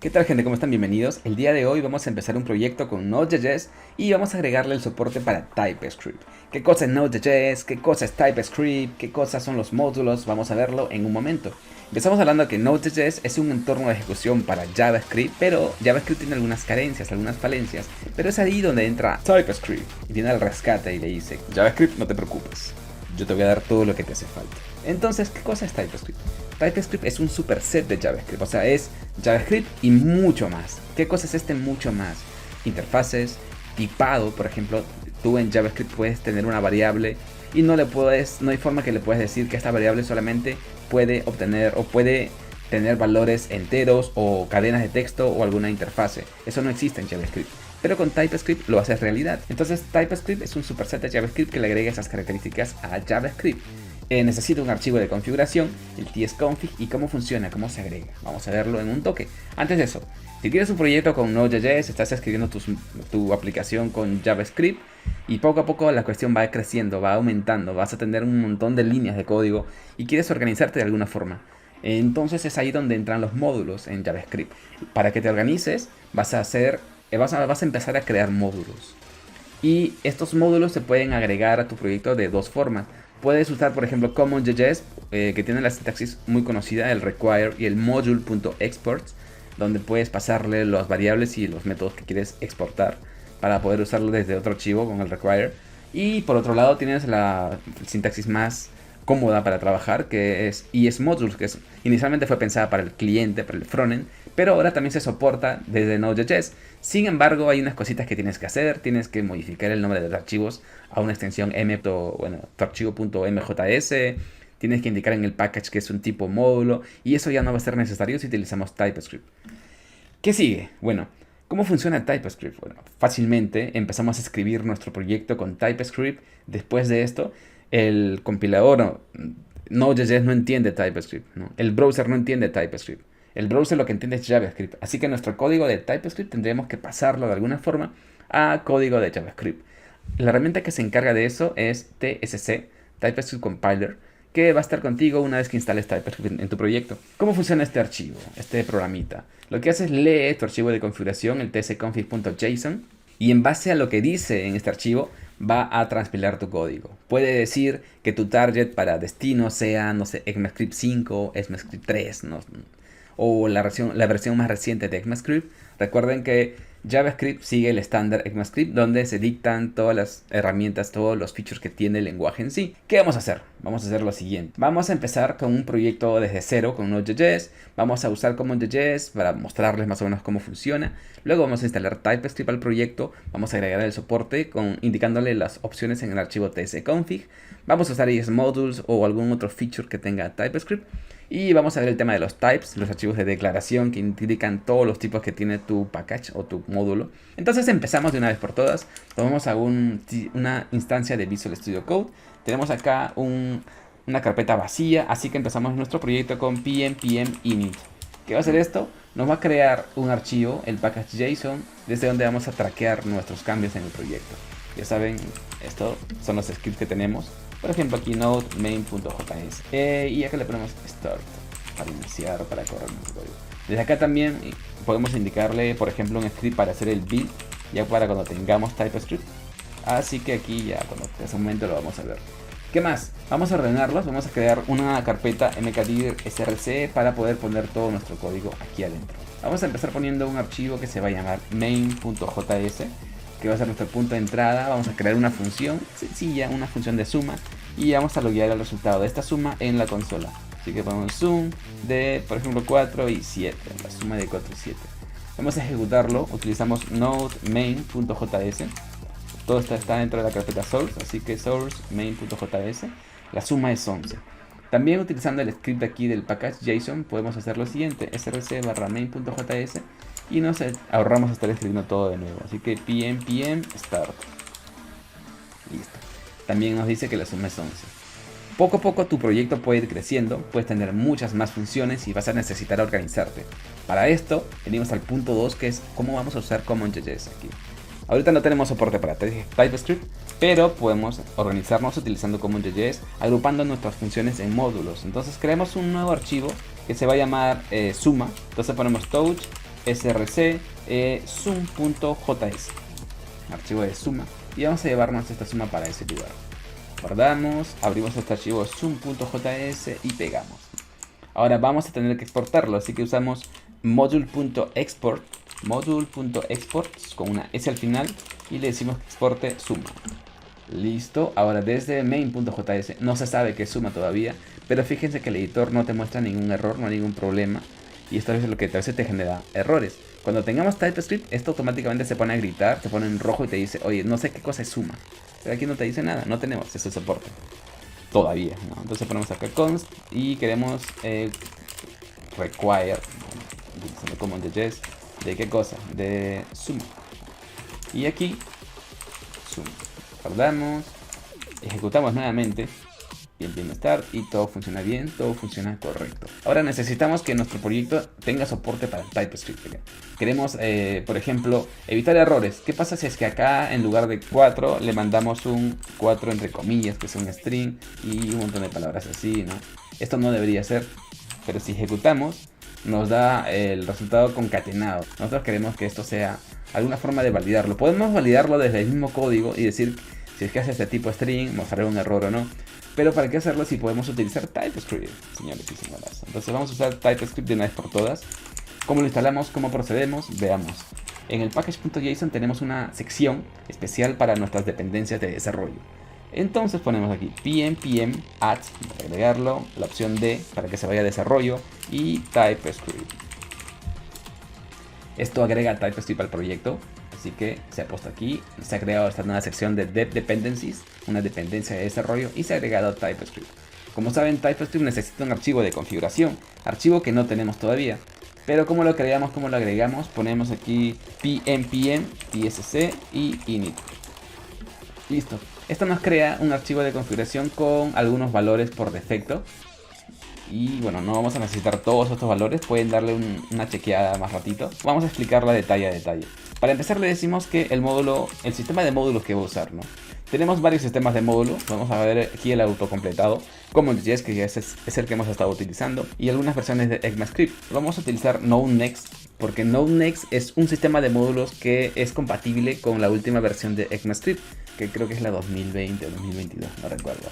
¿Qué tal, gente? ¿Cómo están? Bienvenidos. El día de hoy vamos a empezar un proyecto con Node.js y vamos a agregarle el soporte para TypeScript. ¿Qué cosa es Node.js? ¿Qué cosa es TypeScript? ¿Qué cosas son los módulos? Vamos a verlo en un momento. Empezamos hablando que Node.js es un entorno de ejecución para JavaScript, pero JavaScript tiene algunas carencias, algunas falencias, pero es ahí donde entra TypeScript y viene al rescate y le dice: JavaScript, no te preocupes, yo te voy a dar todo lo que te hace falta. Entonces, ¿qué cosa es TypeScript? TypeScript es un superset de JavaScript, o sea, es JavaScript y mucho más. ¿Qué cosa es este mucho más? Interfaces, tipado, por ejemplo, tú en JavaScript puedes tener una variable y no hay forma que le puedas decir que esta variable solamente puede obtener o puede tener valores enteros o cadenas de texto o alguna interfase. Eso no existe en JavaScript. Pero con TypeScript lo haces realidad. Entonces TypeScript es un superset de JavaScript que le agrega esas características a JavaScript. Necesita un archivo de configuración, el tsconfig, y cómo funciona, cómo se agrega. Vamos a verlo en un toque. Antes de eso, si tienes un proyecto con Node.js, estás escribiendo tu aplicación con JavaScript y poco a poco la cuestión va creciendo, va aumentando, vas a tener un montón de líneas de código y quieres organizarte de alguna forma. Entonces es ahí donde entran los módulos en JavaScript. Para que te organices, vas a empezar a crear módulos. Y estos módulos se pueden agregar a tu proyecto de dos formas. Puedes usar, por ejemplo, CommonJS, que tiene la sintaxis muy conocida, el require y el module.export, donde puedes pasarle las variables y los métodos que quieres exportar para poder usarlo desde otro archivo con el require. Y por otro lado tienes la sintaxis más cómoda para trabajar, que es ESModules, que inicialmente fue pensada para el cliente, para el frontend, pero ahora también se soporta desde Node.js. Sin embargo, hay unas cositas que tienes que hacer. Tienes que modificar el nombre de los archivos a una extensión tu archivo.mjs. Tienes que indicar en el package que es un tipo módulo, y eso ya no va a ser necesario si utilizamos TypeScript. ¿Qué sigue? Bueno, ¿cómo funciona TypeScript? Bueno, fácilmente empezamos a escribir nuestro proyecto con TypeScript. Después de esto, el compilador Node.js no entiende TypeScript, ¿no? El browser no entiende TypeScript. El browser lo que entiende es JavaScript. Así que nuestro código de TypeScript tendríamos que pasarlo de alguna forma a código de JavaScript. La herramienta que se encarga de eso es TSC, TypeScript Compiler, que va a estar contigo una vez que instales TypeScript en tu proyecto. ¿Cómo funciona este archivo, este programita? Lo que hace es lee tu archivo de configuración, el tsconfig.json, y en base a lo que dice en este archivo va a transpilar tu código. Puede decir que tu target para destino sea, no sé, ECMAScript 5, ECMAScript 3, no, o la versión más reciente de ECMAScript. Recuerden que JavaScript sigue el estándar ECMAScript, donde se dictan todas las herramientas, todos los features que tiene el lenguaje en sí. ¿Qué vamos a hacer? Vamos a hacer lo siguiente. Vamos a empezar con un proyecto desde cero con Node.js. Vamos a usar CommonJS para mostrarles más o menos cómo funciona. Luego vamos a instalar TypeScript al proyecto. Vamos a agregar el soporte indicándole las opciones en el archivo tsconfig. Vamos a usar ESModules o algún otro feature que tenga TypeScript. Y vamos a ver el tema de los types, los archivos de declaración que indican todos los tipos que tiene tu package o tu módulo. Entonces empezamos de una vez por todas. Vamos a una instancia de Visual Studio Code. Tenemos acá una carpeta vacía, así que empezamos nuestro proyecto con pm init. ¿Qué va a hacer esto? Nos va a crear un archivo, el package.json, desde donde vamos a traquear nuestros cambios en el proyecto. Ya saben, estos son los scripts que tenemos. Por ejemplo, aquí node main.js. Y acá le ponemos start para iniciar, para correr nuestro código. Desde acá también podemos indicarle, por ejemplo, un script para hacer el build, ya para cuando tengamos TypeScript. Así que aquí ya, cuando ese momento lo vamos a ver. ¿Qué más? Vamos a ordenarlos. Vamos a crear una carpeta mkdir src para poder poner todo nuestro código aquí adentro. Vamos a empezar poniendo un archivo que se va a llamar main.js, que va a ser nuestro punto de entrada. Vamos a crear una función sencilla, una función de suma, y vamos a loguear el resultado de esta suma en la consola. Así que ponemos sum de, por ejemplo, 4 y 7, la suma de 4 y 7. Vamos a ejecutarlo, utilizamos node main.js. Todo esto está dentro de la carpeta source, así que source main.js, la suma es 11. También utilizando el script aquí del package.json podemos hacer lo siguiente: src barra main.js, y nos ahorramos estar escribiendo todo de nuevo. Así que pm start. Listo. También nos dice que la suma es 11. Poco a poco tu proyecto puede ir creciendo, puedes tener muchas más funciones y vas a necesitar organizarte. Para esto venimos al punto 2, que es cómo vamos a usar CommonJS aquí. Ahorita no tenemos soporte para TypeScript, pero podemos organizarnos utilizando CommonJS, agrupando nuestras funciones en módulos. Entonces creamos un nuevo archivo que se va a llamar suma. Entonces ponemos touch src sum.js, archivo de suma, y vamos a llevarnos esta suma para ese lugar. Guardamos, abrimos este archivo sum.js y pegamos. Ahora vamos a tener que exportarlo, así que usamos module.export con una S al final y le decimos que exporte suma. Listo, ahora desde main.js no se sabe qué es suma todavía, pero fíjense que el editor no te muestra ningún error, no hay ningún problema. Y esto es lo que a veces te genera errores. Cuando tengamos TypeScript, esto automáticamente se pone a gritar, se pone en rojo y te dice, oye, no sé qué cosa es suma. Pero aquí no te dice nada, no tenemos ese soporte. Todavía, ¿no? Entonces ponemos acá const y queremos require, utilizando command.js, ¿de qué cosa? De suma. Y aquí, suma. Guardamos, ejecutamos nuevamente. Bien estar y todo funciona bien, todo funciona correcto. Ahora necesitamos que nuestro proyecto tenga soporte para el TypeScript. Queremos, por ejemplo, evitar errores. ¿Qué pasa si es que acá en lugar de 4 le mandamos un 4 entre comillas, que es un string, y un montón de palabras así, ¿no? Esto no debería ser, pero si ejecutamos nos da el resultado concatenado. Nosotros queremos que esto sea alguna forma de validarlo. Podemos validarlo desde el mismo código y decir si es que hace este tipo string, mostrará un error o no. Pero ¿para qué hacerlo si podemos utilizar TypeScript, señores y señoras? Entonces vamos a usar TypeScript de una vez por todas. ¿Cómo lo instalamos? ¿Cómo procedemos? Veamos. En el package.json tenemos una sección especial para nuestras dependencias de desarrollo. Entonces ponemos aquí pm add, para agregarlo, la opción D para que se vaya a desarrollo y TypeScript. Esto agrega TypeScript al proyecto. Así que se ha puesto aquí, se ha creado esta nueva sección de dependencies, una dependencia de desarrollo, y se ha agregado TypeScript. Como saben, TypeScript necesita un archivo de configuración, archivo que no tenemos todavía. Pero como lo creamos, como lo agregamos, ponemos aquí pm tsc y init. Listo. Esto nos crea un archivo de configuración con algunos valores por defecto. Y bueno, no vamos a necesitar todos estos valores, pueden darle una chequeada más ratito. Vamos a explicarla detalle a detalle. Para empezar le decimos que el sistema de módulos que va a usar, ¿no? Tenemos varios sistemas de módulos, vamos a ver aquí el autocompletado, command.js, que ya es el que hemos estado utilizando, y algunas versiones de ECMAScript. Vamos a utilizar Node.next, porque Node.next es un sistema de módulos que es compatible con la última versión de ECMAScript, que creo que es la 2020 o 2022, no recuerdo.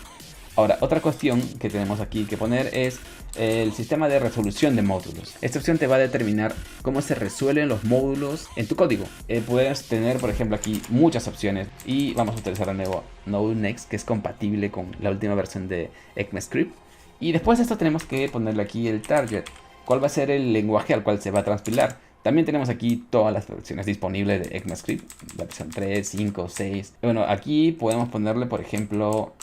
Ahora, otra cuestión que tenemos aquí que poner es el sistema de resolución de módulos. Esta opción te va a determinar cómo se resuelven los módulos en tu código. Puedes tener, por ejemplo, aquí muchas opciones y vamos a utilizar de nuevo Node.next, que es compatible con la última versión de ECMAScript. Y después de esto tenemos que ponerle aquí el target, cuál va a ser el lenguaje al cual se va a transpilar. También tenemos aquí todas las versiones disponibles de ECMAScript, la versión 3, 5, 6. Bueno, aquí podemos ponerle, por ejemplo,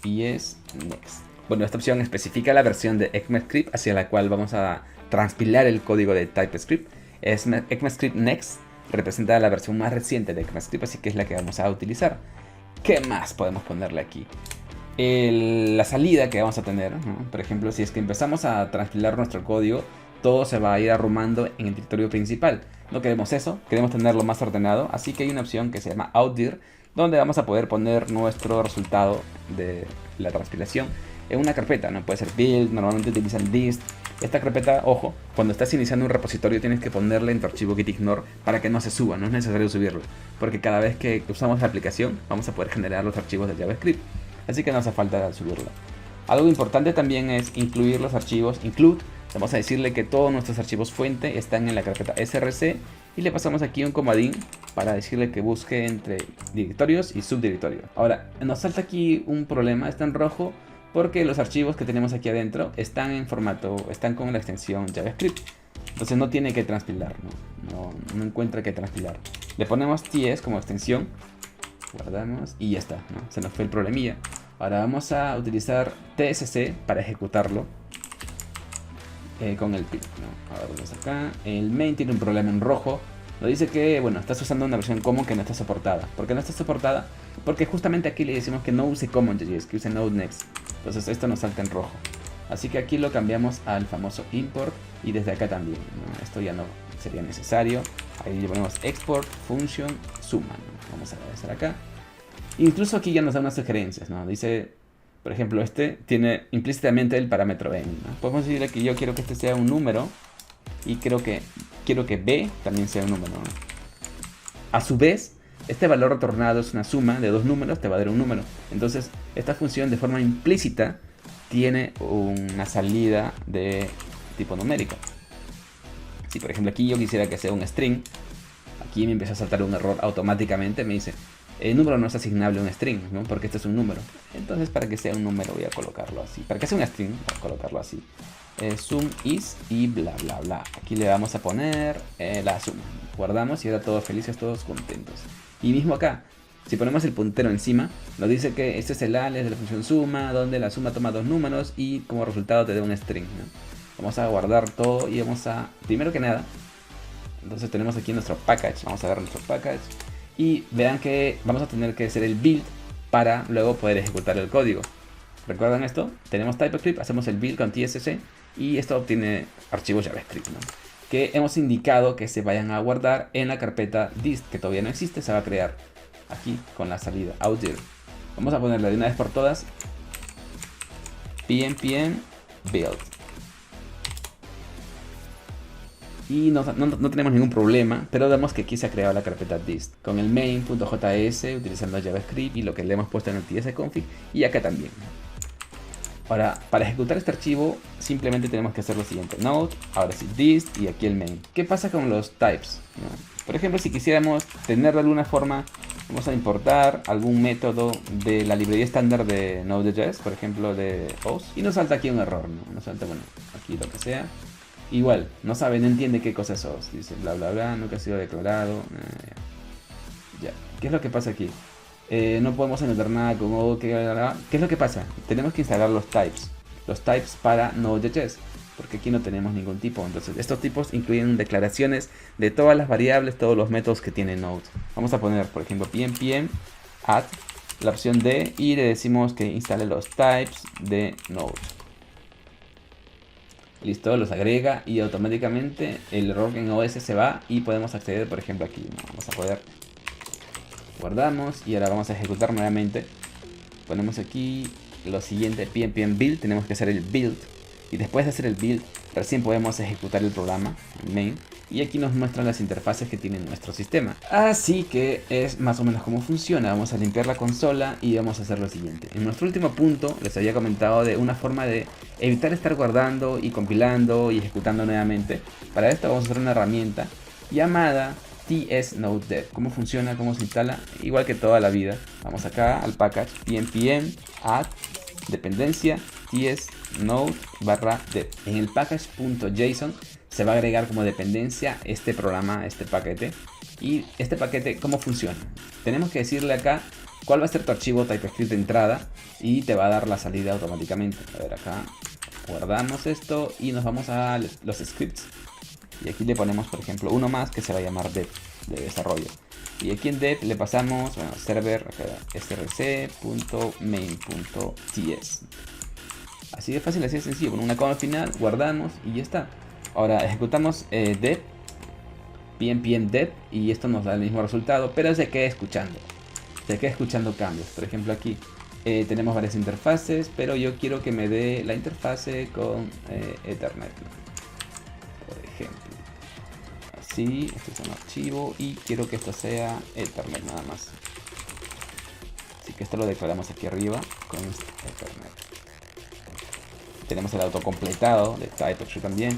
y es Next. Bueno, esta opción especifica la versión de ECMAScript hacia la cual vamos a transpilar el código de TypeScript. Es ECMAScript Next, representa la versión más reciente de ECMAScript, así que es la que vamos a utilizar. ¿Qué más podemos ponerle aquí? La salida que vamos a tener, ¿no? Por ejemplo, si es que empezamos a transpilar nuestro código, todo se va a ir arrumando en el directorio principal. No queremos eso, queremos tenerlo más ordenado, así que hay una opción que se llama outdir, donde vamos a poder poner nuestro resultado de la transpilación en una carpeta, ¿no? Puede ser build, normalmente utilizan dist. Esta carpeta, ojo, cuando estás iniciando un repositorio tienes que ponerle en tu archivo gitignore para que no se suba, no es necesario subirlo, porque cada vez que usamos la aplicación vamos a poder generar los archivos de JavaScript, así que no hace falta subirlo. Algo importante también es incluir los archivos include. Vamos a decirle que todos nuestros archivos fuente están en la carpeta src y le pasamos aquí un comodín para decirle que busque entre directorios y subdirectorios. Ahora, nos salta aquí un problema, está en rojo, porque los archivos que tenemos aquí adentro están en formato, están con la extensión JavaScript. Entonces no tiene que transpilar, no encuentra que transpilar. Le ponemos ts como extensión, guardamos y ya está, ¿no? Se nos fue el problemilla. Ahora vamos a utilizar tsc para ejecutarlo. Con el pip, ¿no? Ahora vamos acá. El main tiene un problema en rojo. Nos dice que, bueno, estás usando una versión common que no está soportada. ¿Por qué no está soportada? Porque justamente aquí le decimos que no use common.js, que use Node.next. Entonces esto nos salta en rojo. Así que aquí lo cambiamos al famoso import y desde acá también, ¿no? Esto ya no sería necesario. Ahí le ponemos export function suma, ¿no? Vamos a hacer acá. Incluso aquí ya nos da unas sugerencias, ¿no? Dice, por ejemplo, este tiene implícitamente el parámetro n, ¿no? Podemos decirle que yo quiero que este sea un número y creo que quiero que B también sea un número, ¿no? A su vez, este valor retornado es una suma de dos números, te va a dar un número. Entonces, esta función de forma implícita tiene una salida de tipo numérico. Si por ejemplo aquí yo quisiera que sea un string, aquí me empieza a saltar un error automáticamente, me dice, el número no es asignable a un string, ¿no? Porque este es un número. Entonces para que sea un número voy a colocarlo así. Para que sea un string, voy a colocarlo así. Sum is y bla bla bla. Aquí le vamos a poner la suma. Guardamos y ahora todos felices, todos contentos. Y mismo acá, si ponemos el puntero encima, nos dice que este es el alias de la función suma, donde la suma toma dos números y como resultado te da un string, ¿no? Vamos a guardar todo y vamos a, primero que nada, entonces tenemos aquí nuestro package, vamos a ver nuestro package y vean que vamos a tener que hacer el build para luego poder ejecutar el código. ¿Recuerdan esto? Tenemos TypeScript, hacemos el build con TSC y esto obtiene archivos JavaScript, ¿no? Que hemos indicado que se vayan a guardar en la carpeta dist, que todavía no existe, se va a crear aquí con la salida out0. Vamos a ponerle de una vez por todas pnpm build. Y no tenemos ningún problema, pero vemos que aquí se ha creado la carpeta dist con el main.js utilizando JavaScript y lo que le hemos puesto en el tsconfig y acá también. Ahora, para ejecutar este archivo simplemente tenemos que hacer lo siguiente: node, ahora sí dist y aquí el main. ¿Qué pasa con los types? ¿No? Por ejemplo, si quisiéramos tener de alguna forma, vamos a importar algún método de la librería estándar de Node.js, por ejemplo de OS, y nos salta aquí un error, ¿no? Nos salta, bueno, aquí lo que sea. Igual, no sabe, no entiende qué cosa es OS. Dice bla bla bla, nunca ha sido declarado. Ya. ¿Qué es lo que pasa aquí? No podemos anotar nada con O. ¿Qué es lo que pasa? Tenemos que instalar los types. Los types para Node.js. Porque aquí no tenemos ningún tipo. Entonces, estos tipos incluyen declaraciones de todas las variables, todos los métodos que tiene Node. Vamos a poner, por ejemplo, pnpm add la opción D y le decimos que instale los types de Node. Listo, los agrega y automáticamente el error en OS se va y podemos acceder, por ejemplo, aquí. Vamos a poder, guardamos y ahora vamos a ejecutar nuevamente. Ponemos aquí lo siguiente, pnpm build, tenemos que hacer el build y después de hacer el build recién podemos ejecutar el programa, el main, y aquí nos muestran las interfaces que tiene nuestro sistema. Así que es más o menos cómo funciona. Vamos a limpiar la consola y vamos a hacer lo siguiente. En nuestro último punto les había comentado de una forma de evitar estar guardando y compilando y ejecutando nuevamente. Para esto vamos a usar una herramienta llamada tsnodedev. ¿Cómo funciona? ¿Cómo se instala? Igual que toda la vida. Vamos acá al package pnpm add dependencia tsnode/dev. En el package.json se va a agregar como dependencia este programa, este paquete. Y este paquete, ¿cómo funciona? Tenemos que decirle acá cuál va a ser tu archivo TypeScript de entrada y te va a dar la salida automáticamente. A ver, acá guardamos esto y nos vamos a los scripts. Y aquí le ponemos, por ejemplo, uno más que se va a llamar dev, de desarrollo. Y aquí en dev le pasamos, bueno, server, acá, src.main.ts. Así de fácil, así de sencillo. Con una coma final, guardamos y ya está. Ahora ejecutamos dev, pnpm dev, y esto nos da el mismo resultado, pero se queda escuchando. Se queda escuchando cambios. Por ejemplo, aquí tenemos varias interfaces, pero yo quiero que me dé la interfase con Ethernet. Por ejemplo. Así, este es un archivo y quiero que esto sea Ethernet nada más. Así que esto lo declaramos aquí arriba con Ethernet. Tenemos el autocompletado de TypeScript también.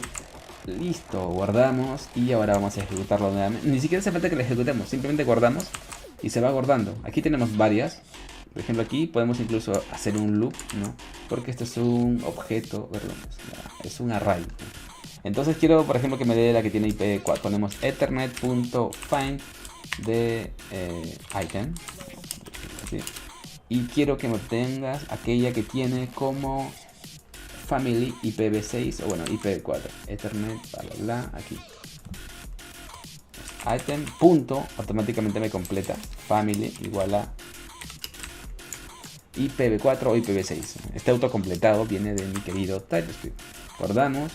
Listo, guardamos y ahora vamos a ejecutarlo nuevamente. Ni siquiera hace falta que lo ejecutemos, simplemente guardamos y se va guardando. Aquí tenemos varias. Por ejemplo, aquí podemos incluso hacer un loop, ¿no? Porque esto es un objeto, perdón, es un array, ¿no? Entonces quiero, por ejemplo, que me dé la que tiene IP4. Ponemos ethernet.find de item. ¿Sí? Y quiero que me obtengas aquella que tiene como family IPv6 o bueno IPv4. Ethernet, bla bla bla, aquí. Item punto, automáticamente me completa family igual a IPv4 o IPv6. Este autocompletado viene de mi querido TypeScript. Guardamos.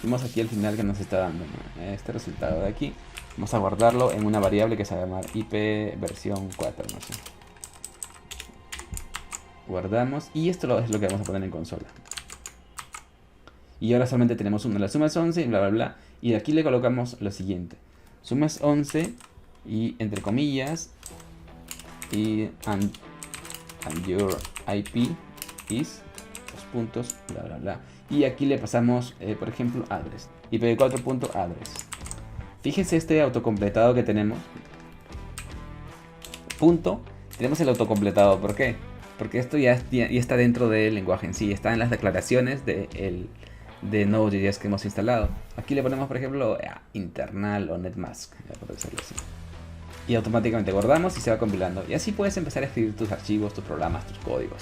Vemos aquí al final que nos está dando, ¿no? Este resultado de aquí. Vamos a guardarlo en una variable que se va a llamar IP versión 4, no sé. Guardamos y esto es lo que vamos a poner en consola. Y ahora solamente tenemos una, la suma es 11 y bla bla bla. Y aquí le colocamos lo siguiente. Sumas 11 y entre comillas y and your IP is los puntos bla bla bla. Y aquí le pasamos por ejemplo address ipv4.address. Fíjense este autocompletado que tenemos. Punto. Tenemos el autocompletado. ¿Por qué? Porque esto ya está dentro del lenguaje en sí. Está en las declaraciones de Node.js que hemos instalado. Aquí le ponemos, por ejemplo, internal o netmask, por decirlo así. Y automáticamente guardamos y se va compilando. Y así puedes empezar a escribir tus archivos, tus programas, tus códigos.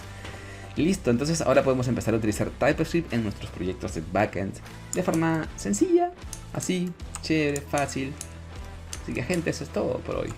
Listo, entonces ahora podemos empezar a utilizar TypeScript en nuestros proyectos de backend de forma sencilla, así, chévere, fácil. Así que gente, eso es todo por hoy.